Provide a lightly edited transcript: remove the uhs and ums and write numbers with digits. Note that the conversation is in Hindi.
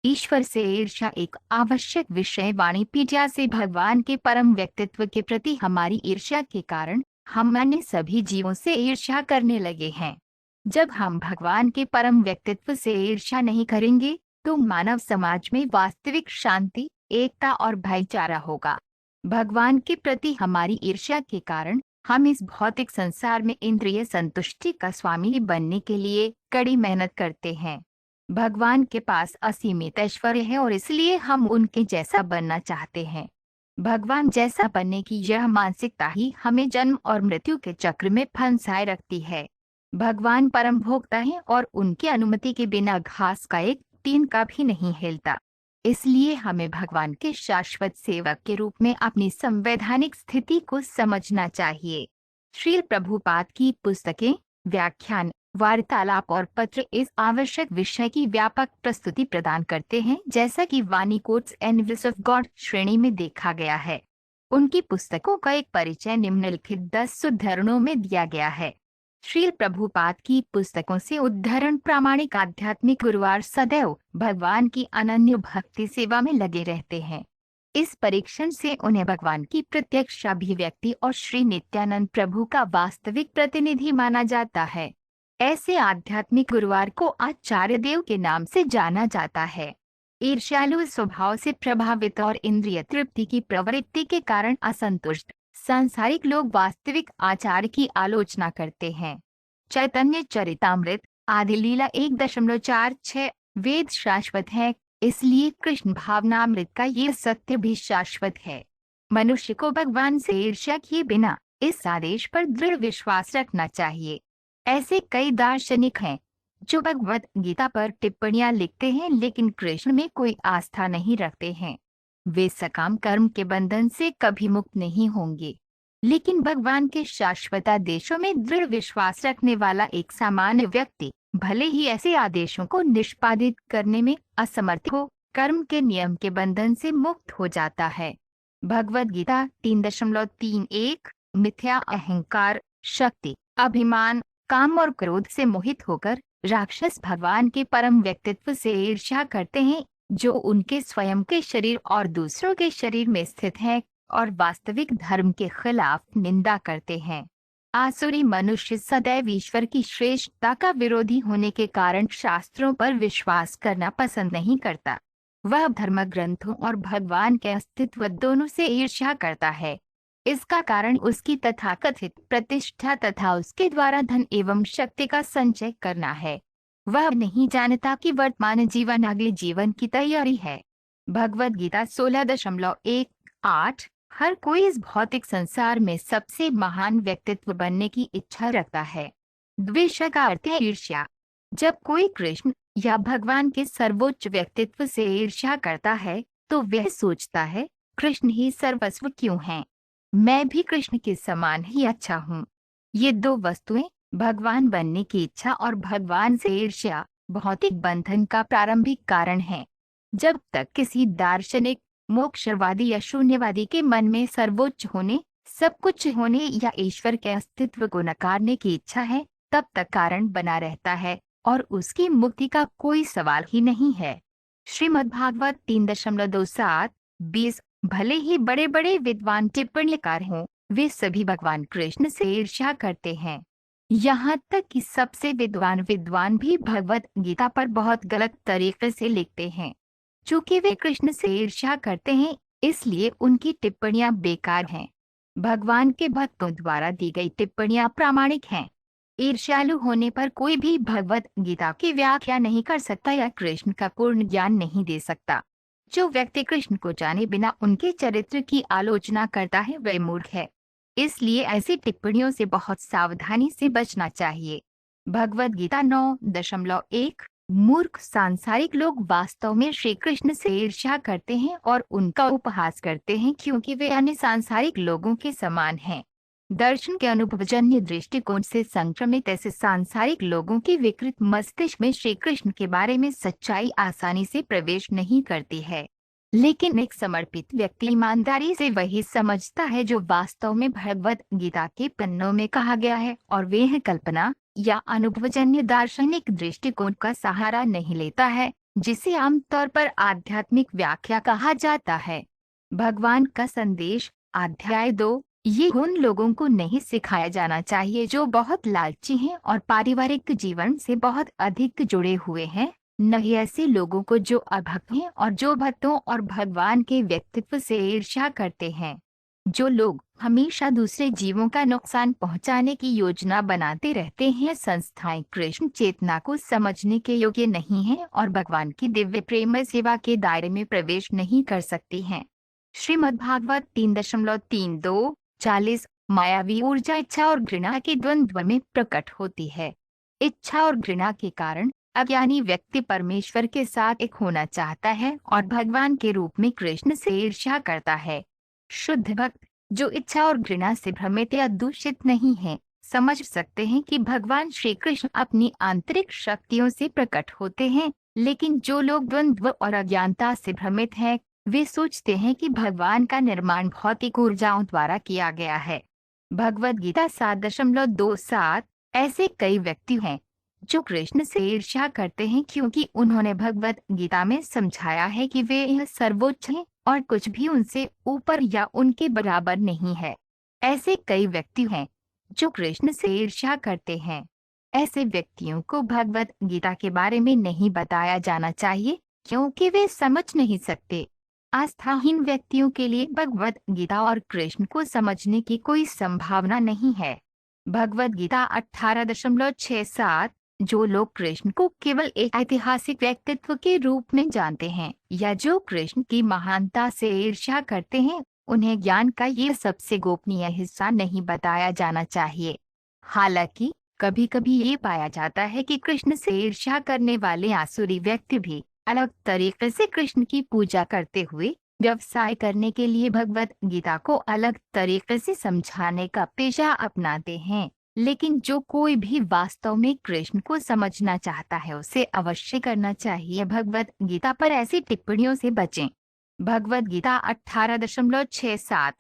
ईश्वर से ईर्ष्या एक आवश्यक विषय वाणिपीडिया से भगवान के परम व्यक्तित्व के प्रति हमारी ईर्ष्या के कारण हम अन्य सभी जीवों से ईर्ष्या करने लगे हैं। जब हम भगवान के परम व्यक्तित्व से ईर्ष्या नहीं करेंगे तो मानव समाज में वास्तविक शांति, एकता और भाईचारा होगा। भगवान के प्रति हमारी ईर्ष्या के कारण हम इस भौतिक संसार में इंद्रिय संतुष्टि का स्वामी बनने के लिए कड़ी मेहनत करते हैं। भगवान के पास असीमित ऐश्वर्य है और इसलिए हम उनके जैसा बनना चाहते हैं। भगवान जैसा बनने की यह मानसिकता ही हमें जन्म और मृत्यु के चक्र में फंसाए रखती है। भगवान परम भोक्ता हैं और उनकी अनुमति के बिना घास का एक तीन का भी नहीं हिलता। इसलिए हमें भगवान के शाश्वत सेवक के रूप में अपनी संवैधानिक स्थिति को समझना चाहिए। श्रील प्रभुपाद की पुस्तकें, व्याख्यान, वार्तालाप और पत्र इस आवश्यक विषय की व्यापक प्रस्तुति प्रदान करते हैं, जैसा कि वाणी quotes and wills of God श्रेणी में देखा गया है। उनकी पुस्तकों का एक परिचय निम्नलिखित 10 उद्धरणों में दिया गया है। श्रील प्रभुपाद की पुस्तकों से उद्धरण प्रामाणिक आध्यात्मिक गुरुवार सदैव भगवान की अनन्य भक्ति सेवा में लगे रहते हैं। इस परीक्षण से उन्हें भगवान की प्रत्यक्ष अभिव्यक्ति और श्री नित्यानंद प्रभु का वास्तविक प्रतिनिधि माना जाता है। ऐसे आध्यात्मिक गुरुवार को आचार्य देव के नाम से जाना जाता है। ईर्ष्यालु स्वभाव से प्रभावित और इंद्रिय तृप्ति की प्रवृत्ति के कारण असंतुष्ट सांसारिक लोग वास्तविक आचार्य की आलोचना करते हैं। चैतन्य चरितामृत आदि लीला 1.46 वेद शाश्वत है, इसलिए कृष्ण भावनामृत का ये सत्य भी शाश्वत है। मनुष्य को भगवान से ईर्ष्या किए बिना इस आदेश पर दृढ़ विश्वास रखना चाहिए। ऐसे कई दार्शनिक हैं जो भगवत गीता पर टिप्पणियां लिखते हैं लेकिन कृष्ण में कोई आस्था नहीं रखते हैं। वे सकाम कर्म के बंधन से कभी मुक्त नहीं होंगे। लेकिन भगवान के शाश्वत आदेशों में दृढ़ विश्वास रखने वाला एक सामान्य व्यक्ति भले ही ऐसे आदेशों को निष्पादित करने में असमर्थ हो, कर्म के नियम के बंधन से मुक्त हो जाता है। भगवद गीता 3.31 मिथ्या अहंकार, शक्ति, अभिमान, काम और क्रोध से मोहित होकर राक्षस भगवान के परम व्यक्तित्व से ईर्ष्या करते हैं, जो उनके स्वयं के शरीर और दूसरों के शरीर में स्थित है और वास्तविक धर्म के खिलाफ निंदा करते हैं। आसुरी मनुष्य सदैव ईश्वर की श्रेष्ठता का विरोधी होने के कारण शास्त्रों पर विश्वास करना पसंद नहीं करता। वह धर्म ग्रंथों और भगवान के अस्तित्व दोनों से ईर्ष्या करता है। इसका कारण उसकी तथाकथित प्रतिष्ठा तथा उसके द्वारा धन एवं शक्ति का संचय करना है। वह नहीं जानता कि वर्तमान जीवन अगले जीवन की तैयारी है। भगवद गीता 16.18 हर कोई इस भौतिक संसार में सबसे महान व्यक्तित्व बनने की इच्छा रखता है। द्वेष का अर्थ है ईर्ष्या। जब कोई कृष्ण या भगवान के सर्वोच्च व्यक्तित्व से ईर्ष्या करता है तो वह सोचता है, कृष्ण ही सर्वस्व क्यों हैं? मैं भी कृष्ण के समान ही अच्छा हूँ। ये दो वस्तुएं, भगवान बनने की इच्छा और भगवान से ईर्ष्या, भौतिक बंधन का प्रारंभिक कारण है। जब तक किसी दार्शनिक, मोक्षवादी या शून्यवादी के मन में सर्वोच्च होने, सब कुछ होने या ईश्वर के अस्तित्व को नकारने की इच्छा है, तब तक कारण बना रहता है और उसकी मुक्ति का कोई सवाल ही नहीं है। श्रीमद्भागवत 3.27-20 भले ही बड़े बड़े विद्वान टिप्पणीकार हों, वे सभी भगवान कृष्ण से ईर्ष्या करते हैं। यहाँ तक कि सबसे विद्वान भी भगवत गीता पर बहुत गलत तरीके से लिखते हैं। चूंकि वे कृष्ण से ईर्ष्या करते हैं, इसलिए उनकी टिप्पणियां बेकार हैं। भगवान के भक्तों द्वारा दी गई टिप्पणियां प्रामाणिक हैं। ईर्ष्यालु होने पर कोई भी भगवत गीता की व्याख्या नहीं कर सकता या कृष्ण का पूर्ण ज्ञान नहीं दे सकता। जो व्यक्ति कृष्ण को जाने बिना उनके चरित्र की आलोचना करता है वह मूर्ख है। इसलिए ऐसी टिप्पणियों से बहुत सावधानी से बचना चाहिए। भगवद गीता 9.1 मूर्ख सांसारिक लोग वास्तव में श्री कृष्ण से ईर्ष्या करते हैं और उनका उपहास करते हैं क्योंकि वे अन्य सांसारिक लोगों के समान हैं। दर्शन के अनुभवजन्य दृष्टिकोण से संक्रमित ऐसे सांसारिक लोगों की विकृत मस्तिष्क में श्री कृष्ण के बारे में सच्चाई आसानी से प्रवेश नहीं करती है। लेकिन एक समर्पित व्यक्ति ईमानदारी से वही समझता है जो वास्तव में भगवत गीता के पन्नों में कहा गया है और वह कल्पना या अनुभवजन्य दार्शनिक दृष्टिकोण का सहारा नहीं लेता है। जिसे आमतौर पर आध्यात्मिक व्याख्या कहा जाता है। भगवान का संदेश, अध्याय 2। ये उन लोगों को नहीं सिखाया जाना चाहिए जो बहुत लालची हैं और पारिवारिक जीवन से बहुत अधिक जुड़े हुए हैं, न ही ऐसे लोगों को जो अभक्त हैं और जो भक्तों और भगवान के व्यक्तित्व से ईर्ष्या करते हैं। जो लोग हमेशा दूसरे जीवों का नुकसान पहुंचाने की योजना बनाते रहते हैं, संस्थाएं कृष्ण चेतना को समझने के योग्य नहीं हैं और भगवान की दिव्य प्रेम सेवा के दायरे में प्रवेश नहीं कर सकती हैं। श्रीमद्भागवत 3.32 40। मायावी ऊर्जा इच्छा और घृणा के द्वंद्व में प्रकट होती है। इच्छा और घृणा के कारण अज्ञानी व्यक्ति परमेश्वर के साथ एक होना चाहता है और भगवान के रूप में कृष्ण से ईर्ष्या करता है। शुद्ध भक्त, जो इच्छा और घृणा से भ्रमित या दूषित नहीं है, समझ सकते हैं कि भगवान श्री कृष्ण अपनी आंतरिक शक्तियों से प्रकट होते हैं। लेकिन जो लोग द्वंद्व और अज्ञानता से भ्रमित हैं, वे सोचते हैं कि भगवान का निर्माण भौतिक ऊर्जाओं द्वारा किया गया है। भगवद गीता 7.27। ऐसे कई व्यक्ति हैं जो कृष्ण से ईर्ष्या करते हैं क्योंकि उन्होंने भगवद गीता में समझाया है कि वे यह सर्वोच्च हैं और कुछ भी उनसे ऊपर या उनके बराबर नहीं है। ऐसे कई व्यक्ति हैं जो कृष्ण से ईर्ष्या करते हैं। ऐसे व्यक्तियों को भगवद गीता के बारे में नहीं बताया जाना चाहिए क्योंकि वे समझ नहीं सकते। आस्थाहीन व्यक्तियों के लिए भगवद गीता और कृष्ण को समझने की कोई संभावना नहीं है। भगवद गीता 18.67। जो लोग कृष्ण को केवल एक ऐतिहासिक व्यक्तित्व के रूप में जानते हैं या जो कृष्ण की महानता से ईर्ष्या करते हैं, उन्हें ज्ञान का ये सबसे गोपनीय हिस्सा नहीं बताया जाना चाहिए। हालांकि कभी कभी ये पाया जाता है कि कृष्ण से ईर्ष्या करने वाले आसुरी व्यक्ति भी अलग तरीके से कृष्ण की पूजा करते हुए व्यवसाय करने के लिए भगवद गीता को अलग तरीके से समझाने का पेशा अपनाते हैं। लेकिन जो कोई भी वास्तव में कृष्ण को समझना चाहता है, उसे अवश्य करना चाहिए भगवद गीता पर ऐसी टिप्पणियों से बचें। भगवद गीता 18.67।